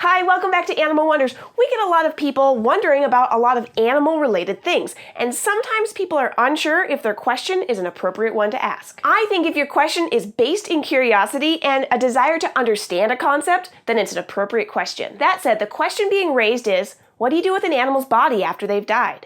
Hi, welcome back to Animal Wonders. We get a lot of people wondering about a lot of animal-related things, and sometimes people are unsure if their question is an appropriate one to ask. I think if your question is based in curiosity and a desire to understand a concept, then it's an appropriate question. That said, the question being raised is, what do you do with an animal's body after they've died?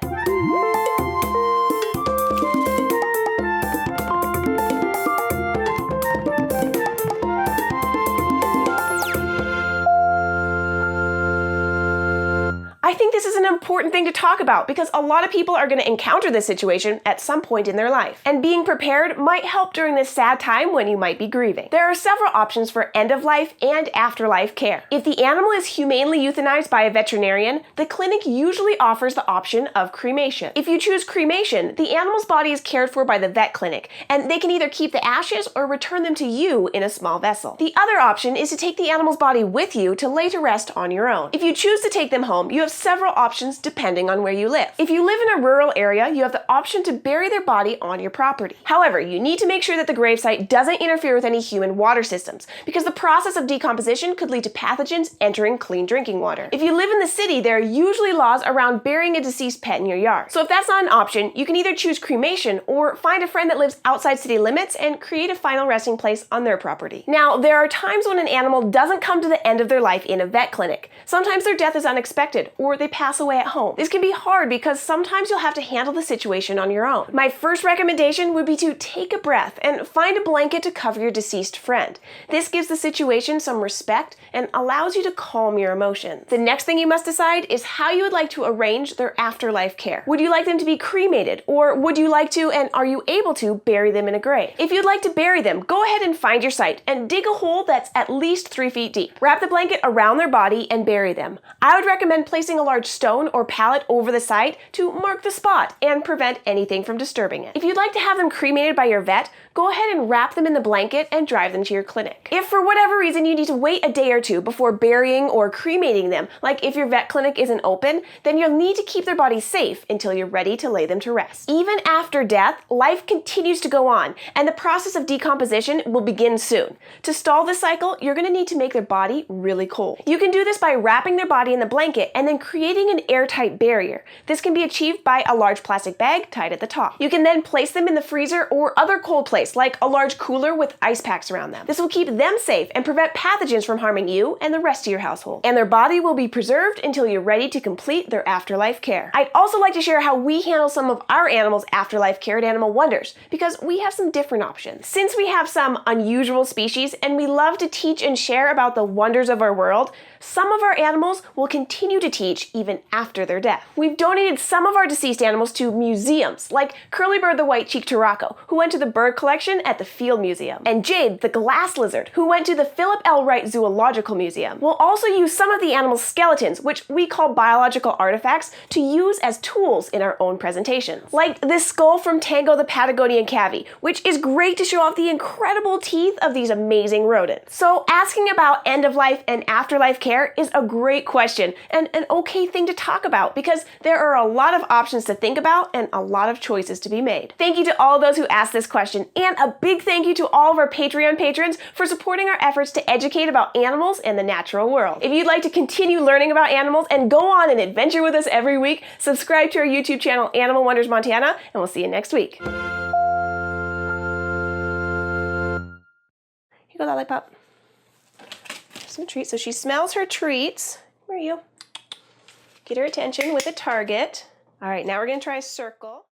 I think this is an important thing to talk about because a lot of people are going to encounter this situation at some point in their life. And being prepared might help during this sad time when you might be grieving. There are several options for end-of-life and afterlife care. If the animal is humanely euthanized by a veterinarian, the clinic usually offers the option of cremation. If you choose cremation, the animal's body is cared for by the vet clinic, and they can either keep the ashes or return them to you in a small vessel. The other option is to take the animal's body with you to lay to rest on your own. If you choose to take them home, you have several options depending on where you live. If you live in a rural area, you have the option to bury their body on your property. However, you need to make sure that the gravesite doesn't interfere with any human water systems, because the process of decomposition could lead to pathogens entering clean drinking water. If you live in the city, there are usually laws around burying a deceased pet in your yard. So if that's not an option, you can either choose cremation or find a friend that lives outside city limits and create a final resting place on their property. Now, there are times when an animal doesn't come to the end of their life in a vet clinic. Sometimes their death is unexpected, or they pass away at home. This can be hard because sometimes you'll have to handle the situation on your own. My first recommendation would be to take a breath and find a blanket to cover your deceased friend. This gives the situation some respect and allows you to calm your emotions. The next thing you must decide is how you would like to arrange their afterlife care. Would you like them to be cremated, or would you like to, and are you able to, bury them in a grave? If you'd like to bury them, go ahead and find your site and dig a hole that's at least 3 feet deep. Wrap the blanket around their body and bury them. I would recommend placing a large stone or pallet over the site to mark the spot and prevent anything from disturbing it. If you'd like to have them cremated by your vet, go ahead and wrap them in the blanket and drive them to your clinic. If for whatever reason you need to wait a day or two before burying or cremating them, like if your vet clinic isn't open, then you'll need to keep their bodies safe until you're ready to lay them to rest. Even after death, life continues to go on, and the process of decomposition will begin soon. To stall this cycle, you're going to need to make their body really cold. You can do this by wrapping their body in the blanket and then creating an airtight barrier. This can be achieved by a large plastic bag tied at the top. You can then place them in the freezer or other cold place, like a large cooler with ice packs around them. This will keep them safe and prevent pathogens from harming you and the rest of your household. And their body will be preserved until you're ready to complete their afterlife care. I'd also like to share how we handle some of our animals' afterlife care at Animal Wonders, because we have some different options. Since we have some unusual species and we love to teach and share about the wonders of our world, some of our animals will continue to teach even after their death. We've donated some of our deceased animals to museums, like Curlybird the white-cheeked turako, who went to the bird collection at the Field Museum, and Jade the glass lizard, who went to the Philip L. Wright Zoological Museum. We'll also use some of the animals' skeletons, which we call biological artifacts, to use as tools in our own presentations. Like this skull from Tango the Patagonian Cavy, which is great to show off the incredible teeth of these amazing rodents. So asking about end-of-life and afterlife care is a great question and an okay thing to talk about, because there are a lot of options to think about and a lot of choices to be made. Thank you to all those who asked this question, and a big thank you to all of our Patreon patrons for supporting our efforts to educate about animals and the natural world. If you'd like to continue learning about animals and go on an adventure with us every week, subscribe to our YouTube channel, Animal Wonders Montana, and we'll see you next week. Here you go, Lollipop. Some treats. So she smells her treats. Where are you? Get her attention with a target. All right, now we're going to try a circle.